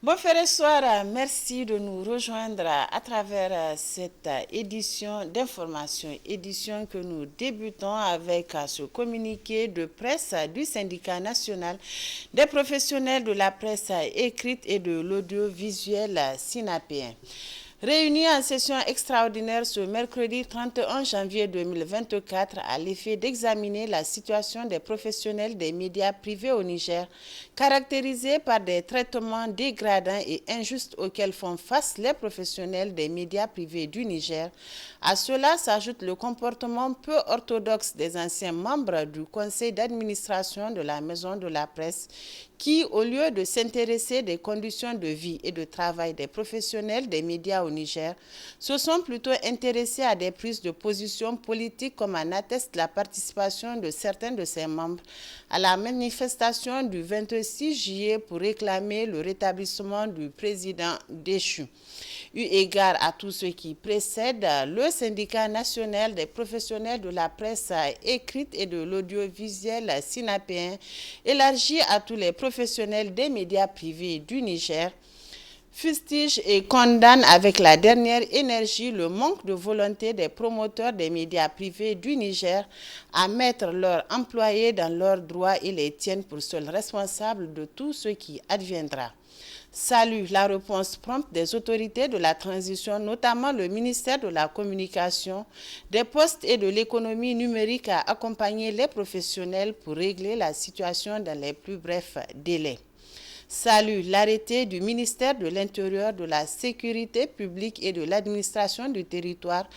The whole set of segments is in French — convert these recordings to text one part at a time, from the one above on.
Bon frère et soir, merci de nous rejoindre à travers cette édition d'information, édition que nous débutons avec ce communiqué de presse du syndicat national des professionnels de la presse écrite et de l'audiovisuel SINAPéen. Réunis en session extraordinaire ce mercredi 31 janvier 2024 à l'effet d'examiner la situation des professionnels des médias privés au Niger, caractérisée par des traitements dégradants et injustes auxquels font face les professionnels des médias privés du Niger. À cela s'ajoute le comportement peu orthodoxe des anciens membres du conseil d'administration de la Maison de la Presse qui, au lieu de s'intéresser des conditions de vie et de travail des professionnels des médias au Niger, se sont plutôt intéressés à des prises de position politiques comme en atteste la participation de certains de ses membres à la manifestation du 26 juillet pour réclamer le rétablissement du président déchu. Eu égard à tout ce qui précède, le syndicat national des professionnels de la presse écrite et de l'audiovisuel SINAPéen, élargi à tous les professionnels des médias privés du Niger, fustige et condamne avec la dernière énergie le manque de volonté des promoteurs des médias privés du Niger à mettre leurs employés dans leurs droits et les tiennent pour seuls responsables de tout ce qui adviendra. Salue la réponse prompte des autorités de la transition, notamment le ministère de la Communication, des Postes et de l'Économie numérique à accompagner les professionnels pour régler la situation dans les plus brefs délais. Salue l'arrêté du ministère de l'Intérieur, de la Sécurité publique et de l'administration du territoire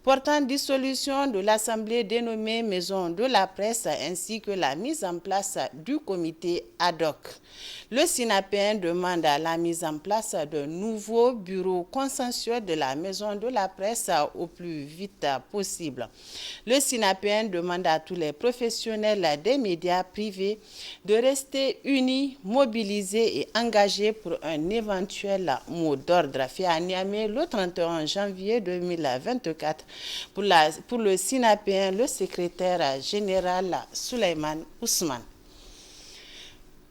portant dissolution de l'Assemblée dénommée Maison de la Presse ainsi que la mise en place du comité ad hoc. Le SINAPéen demande la mise en place d'un nouveau bureau consensuel de la Maison de la Presse au plus vite possible. Le SINAPéen demande à tous les professionnels des médias privés de rester unis, mobilisés et engagés pour un éventuel mot d'ordre fait à Niamey le 31 janvier 2024. Pour le SINAPéen, le secrétaire général Souleymane Ousmane.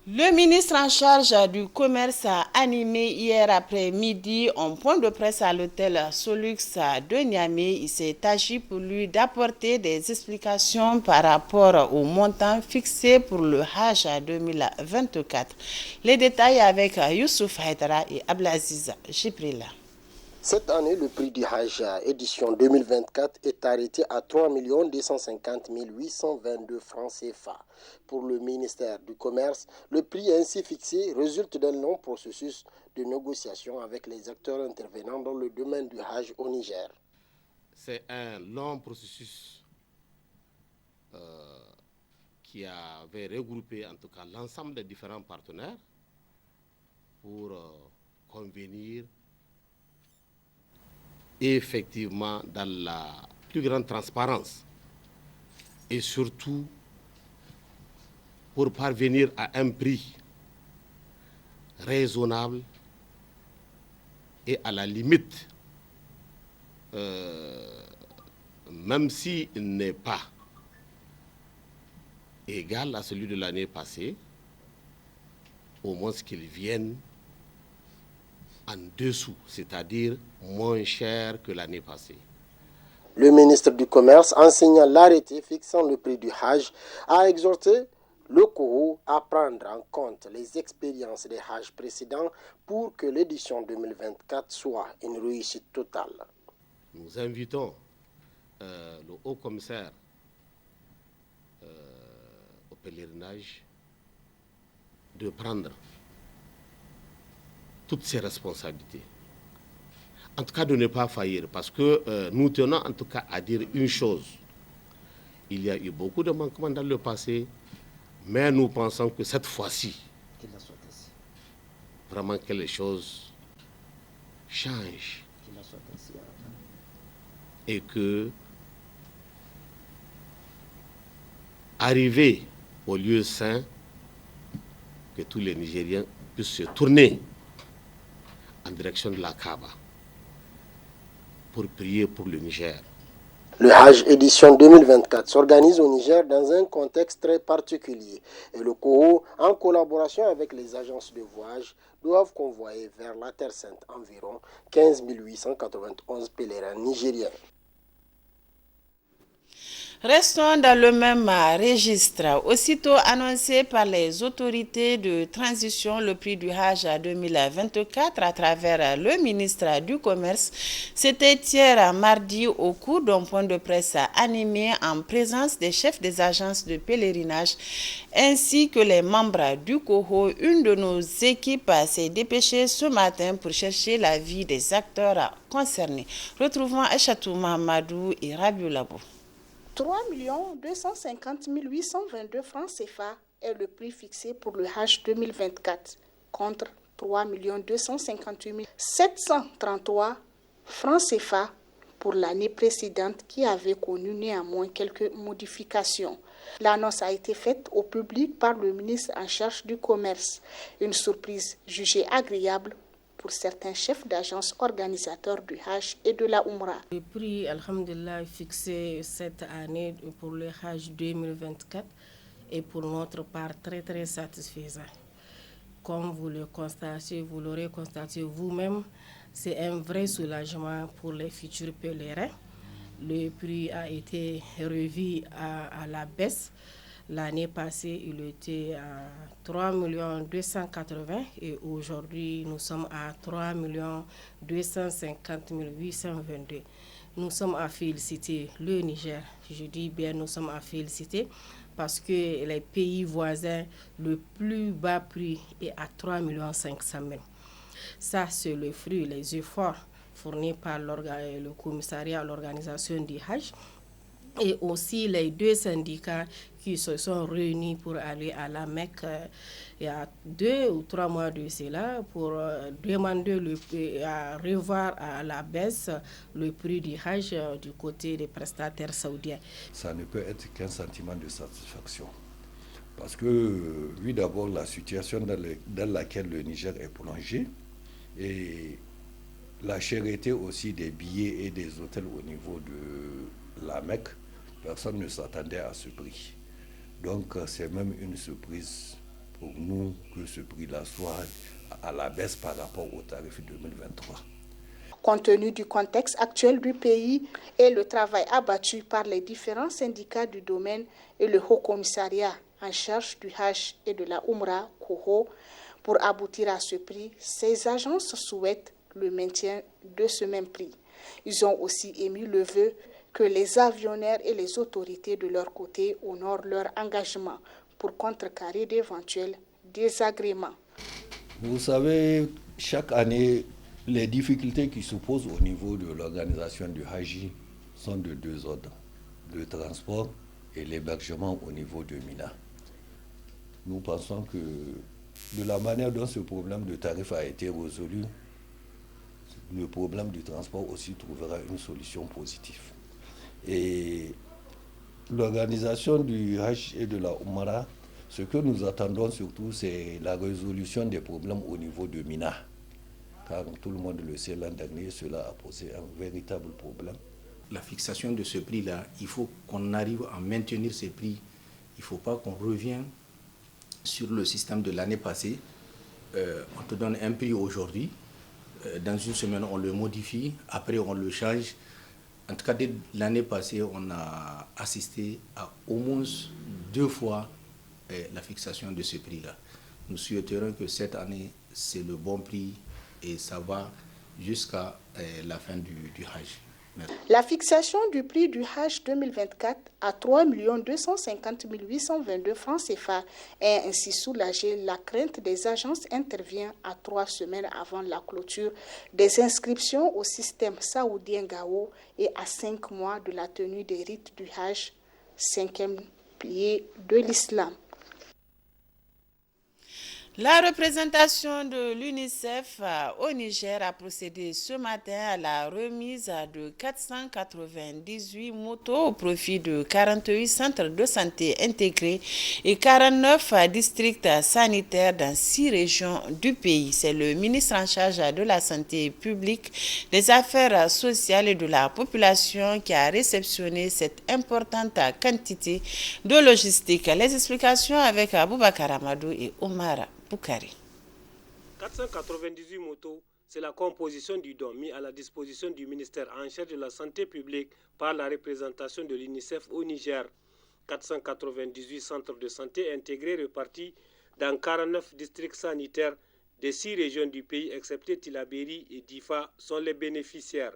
Le ministre en charge du commerce a animé hier après-midi un point de presse à l'hôtel Solux de Niamey. Il s'est agi pour lui d'apporter des explications par rapport au montant fixé pour le Hajj 2024. Les détails avec Youssouf Haidara et Ablaziz Jibrila. Cette année, le prix du Hajj édition 2024 est arrêté à 3 250 822 francs CFA. Pour le ministère du Commerce, le prix ainsi fixé résulte d'un long processus de négociation avec les acteurs intervenant dans le domaine du Hajj au Niger. C'est un long processus qui avait regroupé en tout cas l'ensemble des différents partenaires pour convenir effectivement dans la plus grande transparence et surtout pour parvenir à un prix raisonnable et à la limite, même s'il n'est pas égal à celui de l'année passée, au moins qu'il vienne en dessous, c'est-à-dire moins cher que l'année passée. Le ministre du Commerce, en signant l'arrêté fixant le prix du Hajj, a exhorté le COHO à prendre en compte les expériences des Hajj précédents pour que l'édition 2024 soit une réussite totale. Nous invitons le haut commissaire au pèlerinage de prendre toutes ses responsabilités. En tout cas, de ne pas faillir, parce que nous tenons en tout cas à dire une chose. Il y a eu beaucoup de manquements dans le passé, mais nous pensons que cette fois-ci, vraiment que les choses changent et que arriver au lieu saint, que tous les Nigériens puissent se tourner en direction de la Kaaba pour prier pour le Niger. Le Hajj édition 2024 s'organise au Niger dans un contexte très particulier et le COHO, en collaboration avec les agences de voyage, doivent convoyer vers la Terre Sainte environ 15 891 pèlerins nigériens. Restons dans le même registre. Aussitôt annoncé par les autorités de transition, le prix du Hajj 2024 à travers le ministre du Commerce, c'était hier mardi au cours d'un point de presse animé en présence des chefs des agences de pèlerinage ainsi que les membres du COHO. Une de nos équipes s'est dépêchée ce matin pour chercher l'avis des acteurs concernés. Retrouvons Achatou Mahamadou et Rabiou Labo. 3 250 822 francs CFA est le prix fixé pour le Hajj 2024 contre 3 258 733 francs CFA pour l'année précédente qui avait connu néanmoins quelques modifications. L'annonce a été faite au public par le ministre en charge du commerce, une surprise jugée agréable pour certains chefs d'agence organisateurs du Hajj et de la Oumra. Le prix, alhamdulillah, fixé cette année pour le Hajj 2024 est pour notre part très très satisfaisant. Comme vous le constatez, vous l'aurez constaté vous-même, c'est un vrai soulagement pour les futurs pèlerins. Le prix a été revu à la baisse. L'année passée, il était à 3 280 et aujourd'hui, nous sommes à 3 250 822. Nous sommes à féliciter le Niger. Je dis bien nous sommes à féliciter parce que les pays voisins, le plus bas prix est à 3 500 000. Ça, c'est le fruit, les efforts fournis par le commissariat à l'organisation du Hajj. Et aussi les deux syndicats qui se sont réunis pour aller à la Mecque il y a 2 ou 3 mois de cela pour demander à revoir à la baisse le prix du Hajj du côté des prestataires saoudiens. Ça ne peut être qu'un sentiment de satisfaction. Parce que, vu d'abord la situation dans laquelle le Niger est plongé et la cherté aussi des billets et des hôtels au niveau de la Mecque, personne ne s'attendait à ce prix. Donc c'est même une surprise pour nous que ce prix-là soit à la baisse par rapport au tarif 2023. Compte tenu du contexte actuel du pays et le travail abattu par les différents syndicats du domaine et le Haut Commissariat en charge du Hajj et de la Oumra, COHO, pour aboutir à ce prix, ces agences souhaitent le maintien de ce même prix. Ils ont aussi émis le vœu que les avionnaires et les autorités de leur côté honorent leur engagement pour contrecarrer d'éventuels désagréments. Vous savez, chaque année, les difficultés qui se posent au niveau de l'organisation du Hajj sont de 2 ordres, le transport et l'hébergement au niveau de Mina. Nous pensons que de la manière dont ce problème de tarif a été résolu, le problème du transport aussi trouvera une solution positive. Et l'organisation du Hajj et de la Oumra, ce que nous attendons surtout, c'est la résolution des problèmes au niveau de Mina. Car tout le monde le sait, l'an dernier, cela a posé un véritable problème. La fixation de ce prix-là, il faut qu'on arrive à maintenir ces prix. Il ne faut pas qu'on revienne sur le système de l'année passée. On te donne un prix aujourd'hui, dans une semaine on le modifie, après on le change. En tout cas, dès l'année passée, on a assisté à au moins 2 fois la fixation de ce prix-là. Nous souhaiterons que cette année, c'est le bon prix et ça va jusqu'à la fin du Hajj. Merci. La fixation du prix du Hajj 2024 à 3 250 822 francs CFA est ainsi soulagé. La crainte des agences intervient à 3 semaines avant la clôture des inscriptions au système saoudien GAO et à 5 mois de la tenue des rites du Hajj, 5e pilier de l'islam. La représentation de l'UNICEF au Niger a procédé ce matin à la remise de 498 motos au profit de 48 centres de santé intégrés et 49 districts sanitaires dans 6 régions du pays. C'est le ministre en charge de la santé publique, des affaires sociales et de la population qui a réceptionné cette importante quantité de logistique. Les explications avec Aboubakar Amadou et Omar Boukari. 498 motos, c'est la composition du don mis à la disposition du ministère en charge de la santé publique par la représentation de l'UNICEF au Niger. 498 centres de santé intégrés répartis dans 49 districts sanitaires des 6 régions du pays, excepté Tillabéri et Difa, sont les bénéficiaires.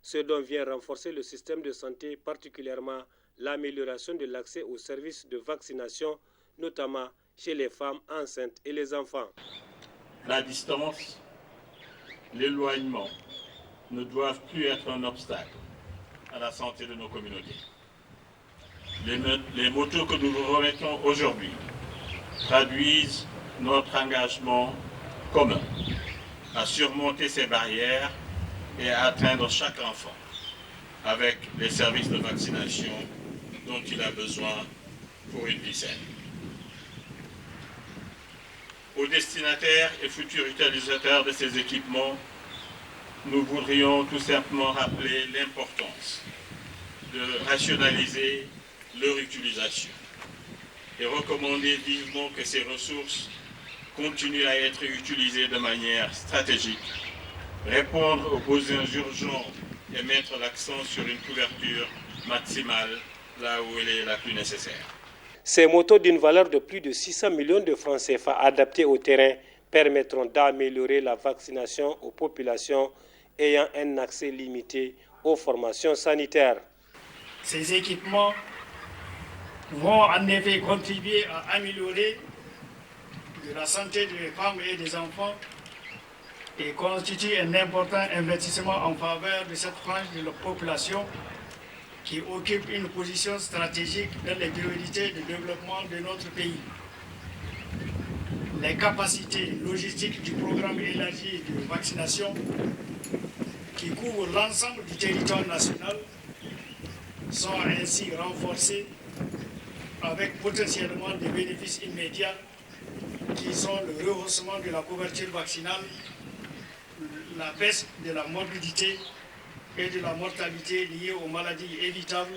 Ce don vient renforcer le système de santé, particulièrement l'amélioration de l'accès aux services de vaccination, notamment chez les femmes enceintes et les enfants. La distance, l'éloignement ne doivent plus être un obstacle à la santé de nos communautés. Les motos que nous vous remettons aujourd'hui traduisent notre engagement commun à surmonter ces barrières et à atteindre chaque enfant avec les services de vaccination dont il a besoin pour une vie saine. Aux destinataires et futurs utilisateurs de ces équipements, nous voudrions tout simplement rappeler l'importance de rationaliser leur utilisation et recommander vivement que ces ressources continuent à être utilisées de manière stratégique, répondre aux besoins urgents et mettre l'accent sur une couverture maximale là où elle est la plus nécessaire. Ces motos d'une valeur de plus de 600 millions de francs CFA adaptées au terrain permettront d'améliorer la vaccination aux populations ayant un accès limité aux formations sanitaires. Ces équipements vont en effet contribuer à améliorer la santé des femmes et des enfants et constituent un important investissement en faveur de cette frange de la population qui occupe une position stratégique dans les priorités de développement de notre pays. Les capacités logistiques du programme élargi de vaccination qui couvre l'ensemble du territoire national sont ainsi renforcées avec potentiellement des bénéfices immédiats qui sont le rehaussement de la couverture vaccinale, la baisse de la morbidité et de la mortalité liée aux maladies évitables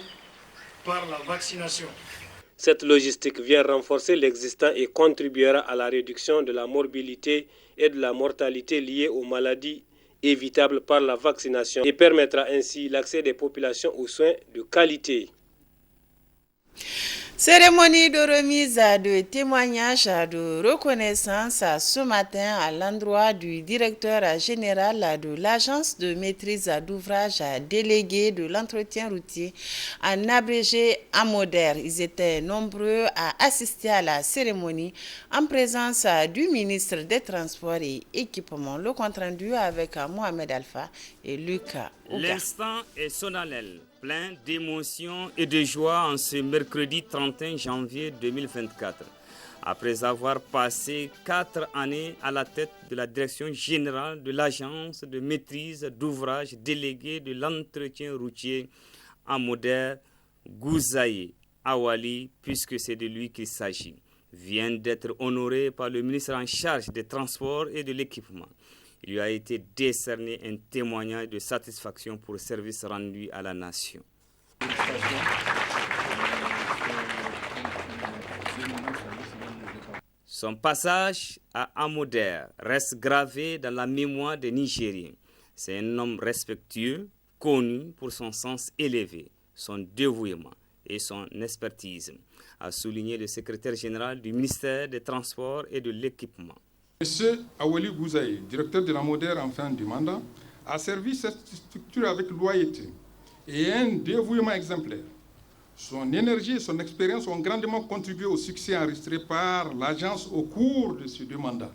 par la vaccination. Cette logistique vient renforcer l'existant et contribuera à la réduction de la morbidité et de la mortalité liées aux maladies évitables par la vaccination et permettra ainsi l'accès des populations aux soins de qualité. Cérémonie de remise de témoignages de reconnaissance ce matin à l'endroit du directeur général de l'agence de maîtrise d'ouvrage délégué de l'entretien routier, en abrégé AMODER. Ils étaient nombreux à assister à la cérémonie en présence du ministre des Transports et Équipements. Le compte rendu avec Mohamed Alpha et Lucas Ouga. L'instant est solennel, plein d'émotion et de joie en ce mercredi 31 janvier 2024. Après avoir passé 4 années à la tête de la direction générale de l'agence de maîtrise d'ouvrage déléguée de l'entretien routier AMODER, Gouzaï Awali, puisque c'est de lui qu'il s'agit, vient d'être honoré par le ministre en charge des Transports et de l'Équipement. Il lui a été décerné un témoignage de satisfaction pour le service rendu à la nation. Son passage à AMODER reste gravé dans la mémoire des Nigériens. C'est un homme respectueux, connu pour son sens élevé, son dévouement et son expertise, a souligné le secrétaire général du ministère des Transports et de l'Équipement. M. Awali Gouzaï, directeur de l'AMODER en fin du mandat, a servi cette structure avec loyauté et un dévouement exemplaire. Son énergie et son expérience ont grandement contribué au succès enregistré par l'agence au cours de ces 2 mandats.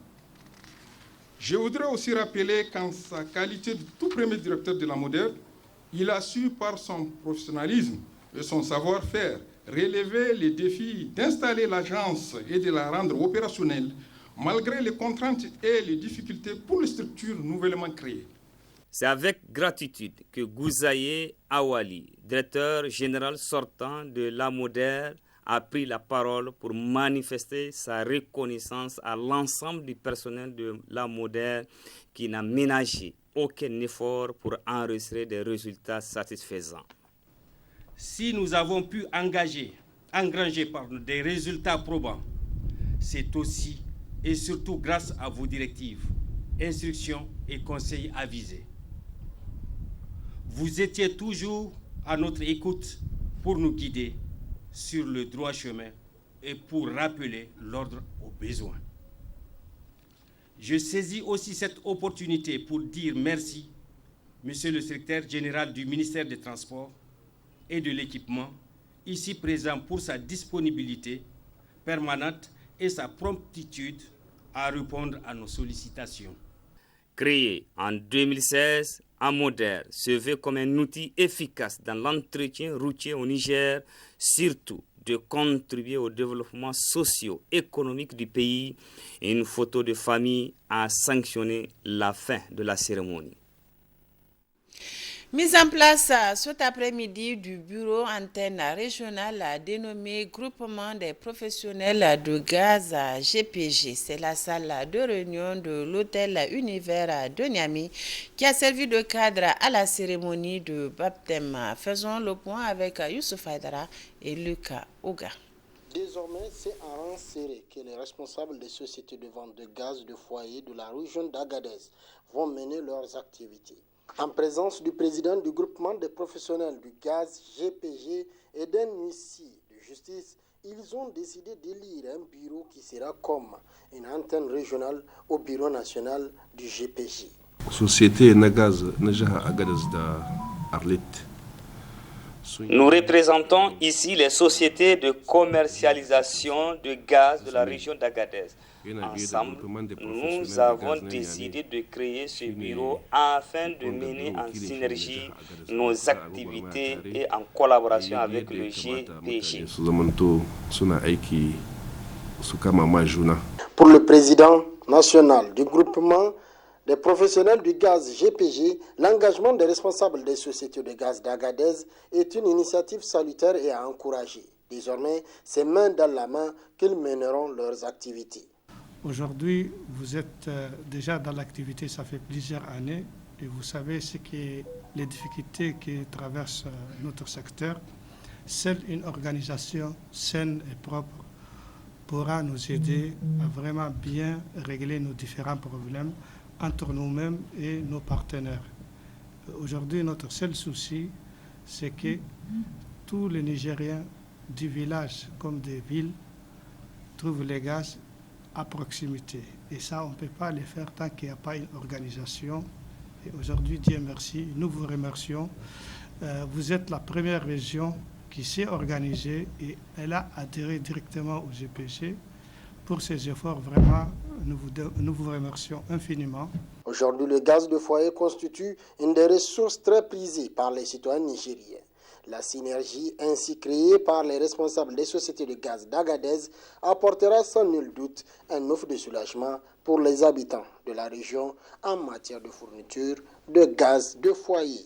Je voudrais aussi rappeler qu'en sa qualité de tout premier directeur de l'AMODER, il a su par son professionnalisme et son savoir-faire relever les défis d'installer l'agence et de la rendre opérationnelle, malgré les contraintes et les difficultés pour les structures nouvellement créées. C'est avec gratitude que Gouzaye Awali, directeur général sortant de l'AMODER, a pris la parole pour manifester sa reconnaissance à l'ensemble du personnel de l'AMODER qui n'a ménagé aucun effort pour enregistrer des résultats satisfaisants. Si nous avons pu engranger des résultats probants, c'est aussi et surtout grâce à vos directives, instructions et conseils avisés. Vous étiez toujours à notre écoute pour nous guider sur le droit chemin et pour rappeler l'ordre aux besoins. Je saisis aussi cette opportunité pour dire merci, Monsieur le secrétaire général du ministère des Transports et de l'Équipement, ici présent pour sa disponibilité permanente et sa promptitude à répondre à nos sollicitations. Créé en 2016, AMODER se veut comme un outil efficace dans l'entretien routier au Niger, surtout de contribuer au développement socio-économique du pays. Une photo de famille a sanctionné la fin de la cérémonie. Mise en place cet après-midi du bureau antenne régionale dénommé Groupement des professionnels de gaz GPG. C'est la salle de réunion de l'hôtel Univers de Niamey qui a servi de cadre à la cérémonie de baptême. Faisons le point avec Youssouf Haïdara et Lucas Ouga. Désormais, c'est en rang serré que les responsables des sociétés de vente de gaz de foyer de la région d'Agadez vont mener leurs activités. En présence du président du groupement des professionnels du gaz GPG et d'un huissier de justice, ils ont décidé d'élire un bureau qui sera comme une antenne régionale au bureau national du GPG. Société Nagaz Najaha Agadez da Arlit. Nous représentons ici les sociétés de commercialisation de gaz de la région d'Agadez. Ensemble, nous avons décidé de créer ce bureau afin de mener en synergie nos activités et en collaboration avec le GPG. Pour le président national du groupement des professionnels du gaz GPG, l'engagement des responsables des sociétés de gaz d'Agadez est une initiative salutaire et à encourager. Désormais, c'est main dans la main qu'ils mèneront leurs activités. Aujourd'hui, vous êtes déjà dans l'activité, ça fait plusieurs années, et vous savez ce que les difficultés qui traversent notre secteur. Seule une organisation saine et propre pourra nous aider à vraiment bien régler nos différents problèmes entre nous-mêmes et nos partenaires. Aujourd'hui, notre seul souci, c'est que tous les Nigériens du village comme des villes trouvent les gaz à proximité. Et ça, on ne peut pas le faire tant qu'il n'y a pas une organisation. Et aujourd'hui, Dieu merci, nous vous remercions. Vous êtes la première région qui s'est organisée et elle a adhéré directement au GPG. Pour ces efforts, vraiment, nous vous remercions infiniment. Aujourd'hui, le gaz de foyer constitue une des ressources très prisées par les citoyens nigériens. La synergie ainsi créée par les responsables des sociétés de gaz d'Agadez apportera sans nul doute un offre de soulagement pour les habitants de la région en matière de fourniture de gaz de foyer.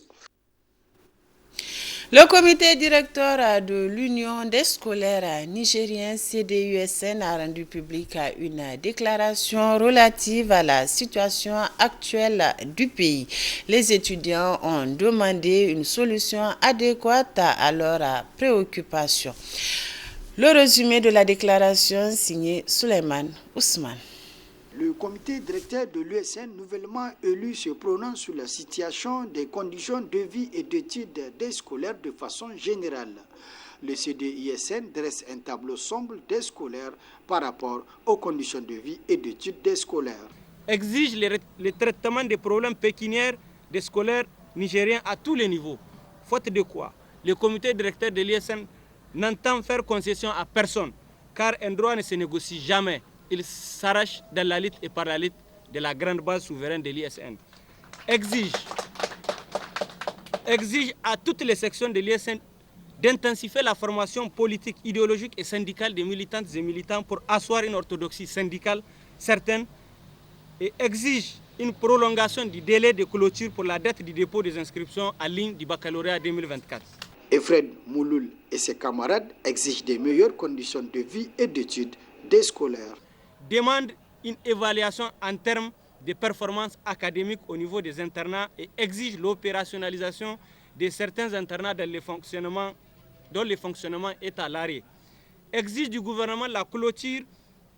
Le comité directeur de l'Union des scolaires nigériens CDUSN a rendu public une déclaration relative à la situation actuelle du pays. Les étudiants ont demandé une solution adéquate à leurs préoccupations. Le résumé de la déclaration signé Souleymane Ousmane. Le comité directeur de l'USN nouvellement élu se prononce sur la situation des conditions de vie et d'études des scolaires de façon générale. Le CDUSN dresse un tableau sombre des scolaires par rapport aux conditions de vie et d'études des scolaires. Exige le traitement des problèmes pécuniaires des scolaires nigériens à tous les niveaux. Faute de quoi, le comité directeur de l'USN n'entend faire concession à personne, car un droit ne se négocie jamais. Il s'arrache dans la lutte et par la lutte de la grande base souveraine de l'ISN. Exige à toutes les sections de l'ISN d'intensifier la formation politique, idéologique et syndicale des militantes et militants pour asseoir une orthodoxie syndicale certaine et exige une prolongation du délai de clôture pour la date du dépôt des inscriptions en ligne du baccalauréat 2024. Efred Mouloul et ses camarades exigent des meilleures conditions de vie et d'études des scolaires. Demande une évaluation en termes de performances académiques au niveau des internats et exige l'opérationnalisation de certains internats dont le fonctionnement est à l'arrêt. Exige du gouvernement la clôture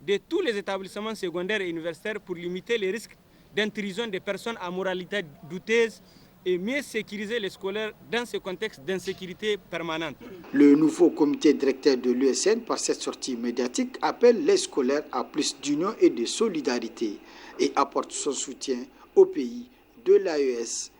de tous les établissements secondaires et universitaires pour limiter les risques d'intrusion des personnes à moralité douteuse et mieux sécuriser les scolaires dans ce contexte d'insécurité permanente. Le nouveau comité directeur de l'USN, par cette sortie médiatique, appelle les scolaires à plus d'union et de solidarité et apporte son soutien au pays de l'AES